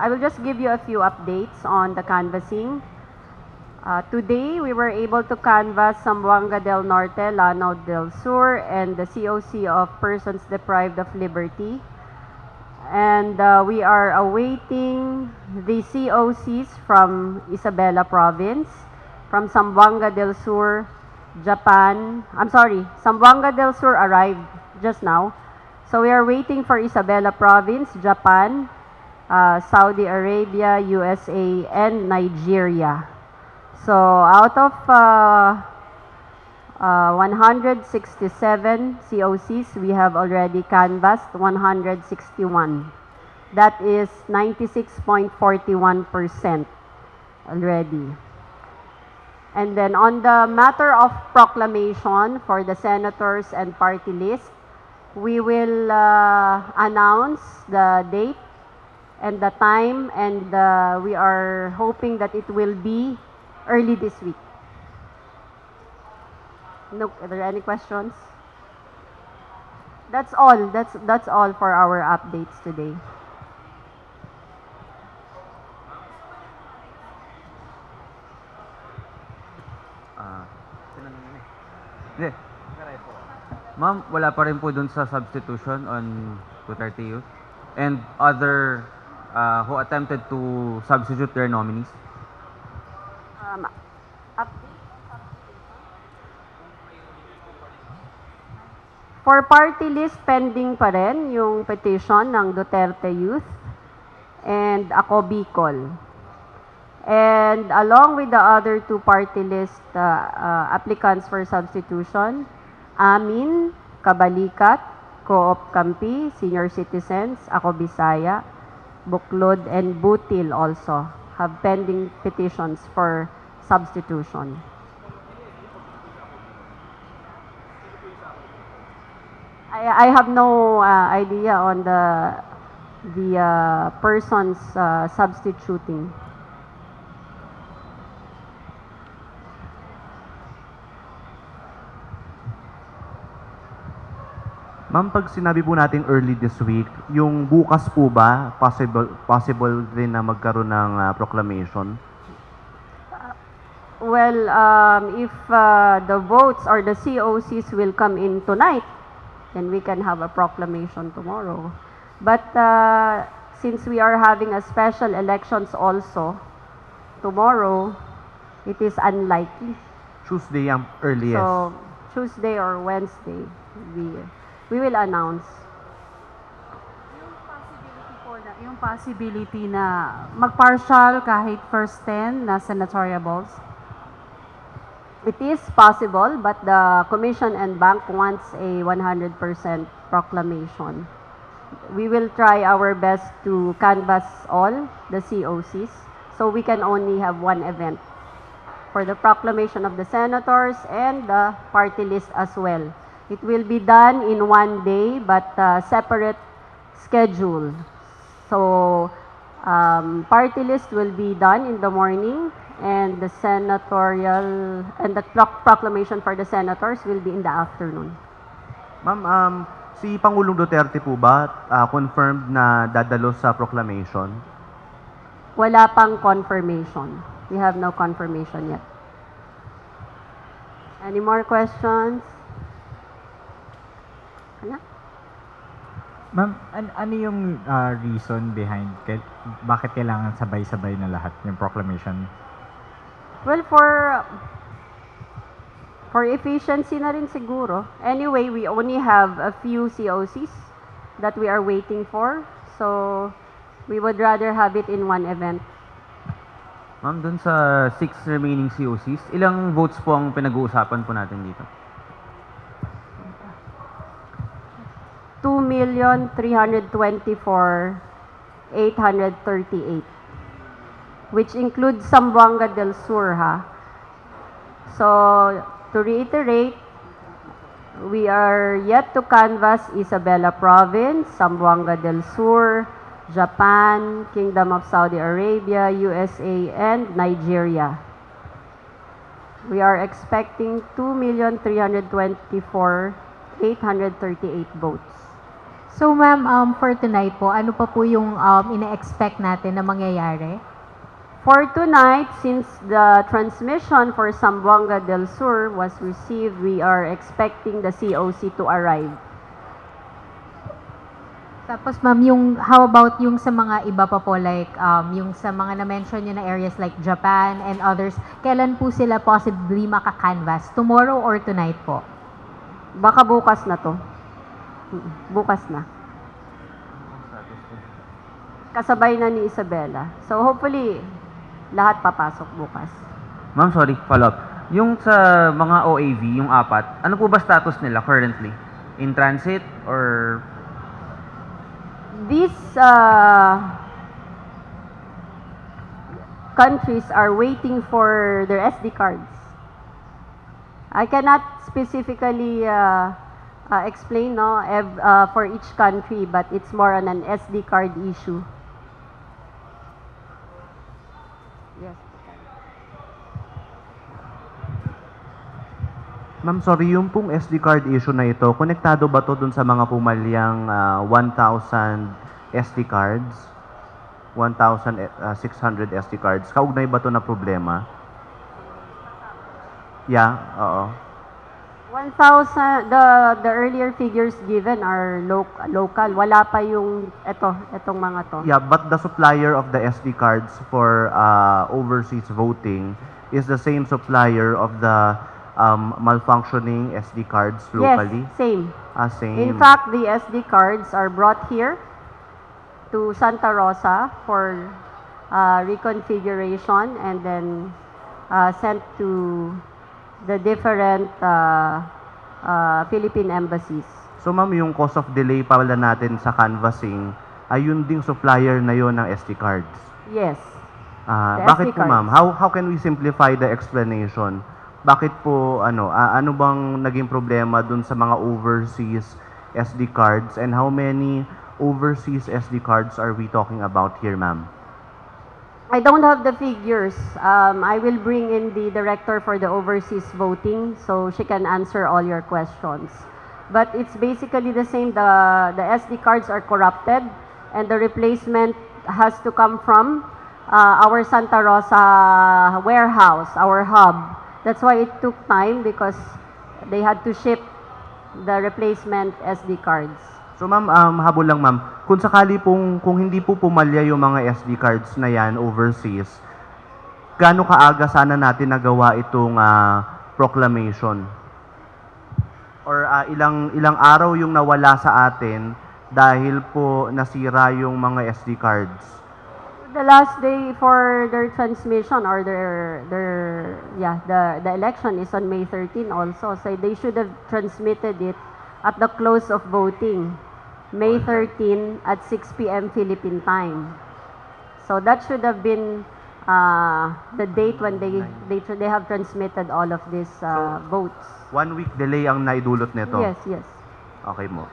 I will just give you a few updates on the canvassing. Today, we were able to canvass Zamboanga del Norte, Lanao del Sur, and the COC of Persons Deprived of Liberty. And we are awaiting the COCs from Isabela Province, from Zamboanga del Sur, Japan. Zamboanga del Sur arrived just now. So we are waiting for Isabela Province, Japan, Saudi Arabia, USA, and Nigeria. So out of 167 COCs, we have already canvassed 161. That is 96.41% already. And then on the matter of proclamation for the senators and party list, we will announce the date and the time, and we are hoping that it will be early this week. No, are there any questions? That's all. That's all for our updates today. Ma'am, wala pa rin po dun sa substitution on Duterte Youth and other who attempted to substitute their nominees? For party list, pending pa rin yung petition ng Duterte Youth and Ako Bicol. And along with the other two party list applicants for substitution, Amin, Kabalikat, Co-op Campi, Senior Citizens, Ako Bisaya, Buklod, and Butil also have pending petitions for substitution. I have no idea on the persons substituting. Ma'am, pag sinabi po natin early this week, yung bukas po ba, possible rin na magkaroon ng proclamation? Well, if the votes or the COCs will come in tonight, then we can have a proclamation tomorrow. But since we are having a special elections also tomorrow, it is unlikely. Tuesday ang earliest. So, Tuesday or Wednesday, we will announce. Yung possibility na mag-partial kahit first 10 na senatorial balls? It is possible, but the Commission and Bank wants a 100% proclamation. We will try our best to canvass all the COCs, so we can only have one event for the proclamation of the senators and the party list as well. It will be done in one day, but separate schedule. So, party list will be done in the morning, and the senatorial and the proclamation for the senators will be in the afternoon. Ma'am, si Pangulong Duterte po ba confirmed na dadalo sa proclamation? Wala pang confirmation. We have no confirmation yet. Any more questions? Ma'am, ano yung reason behind bakit kailangan sabay-sabay na lahat yung proclamation? Well, for efficiency na rin siguro. Anyway, we only have a few COCs that we are waiting for. So, we would rather have it in one event. Ma'am, dun sa 6 remaining COCs, ilang votes po ang pinag-uusapan po natin dito? 2,324,838, which includes Zamboanga del Sur, ha? So, to reiterate, we are yet to canvass Isabela Province, Zamboanga del Sur, Japan, Kingdom of Saudi Arabia, USA, and Nigeria. We are expecting 2,324,838 votes. So ma'am, for tonight po, ano pa po yung ina-expect natin na mangyayari? For tonight, since the transmission for Zamboanga del Sur was received, we are expecting the COC to arrive. Tapos ma'am, how about yung sa mga iba pa po, like yung sa mga na-mention nyo na areas like Japan and others, kailan po sila possibly maka-canvas? Tomorrow or tonight po? Baka bukas na to. Bukas na. Kasabay na ni Isabela. So hopefully, lahat papasok bukas. Ma'am, sorry, follow up. Yung sa mga OAV, yung apat, ano po ba status nila currently? In transit or... These countries are waiting for their SD cards. I cannot specifically explain for each country, but it's more on an SD card issue. Yes. Ma'am, sorry, yung pong SD card issue na ito, konektado ba to dun sa mga pumalyang 1,000 SD cards? 1,600 SD cards. Kaugnay ba to na problema? Yeah, oo. 1,000, the earlier figures given are local. Wala pa yung etong mga to. Yeah, but the supplier of the SD cards for overseas voting is the same supplier of the malfunctioning SD cards locally? Yes, same. Same. In fact, the SD cards are brought here to Santa Rosa for reconfiguration and then sent to the different Philippine embassies. So ma'am, yung cause of delay pala natin sa canvassing, ayun ding supplier na yon ng SD cards. Yes. The Bakit SD po ma'am? cards. How can we simplify the explanation? Bakit po ano bang naging problema dun sa mga overseas SD cards, and how many overseas SD cards are we talking about here, ma'am? I don't have the figures. I will bring in the director for the overseas voting so she can answer all your questions. But it's basically the same. The SD cards are corrupted and the replacement has to come from our Santa Rosa warehouse, our hub. That's why it took time because they had to ship the replacement SD cards. So ma'am, habol lang ma'am, kung sakali kung hindi po pumalya yung mga SD cards na yan overseas, gaano kaaga sana natin nagawa itong proclamation? Or ilang araw yung nawala sa atin dahil po nasira yung mga SD cards? The last day for their transmission or the election is on May 13 also. So they should have transmitted it at the close of voting, May 13 at 6 p.m. Philippine time. So that should have been the date when they have transmitted all of these votes. 1 week delay ang naidulot nito? Yes, yes. Okay mo.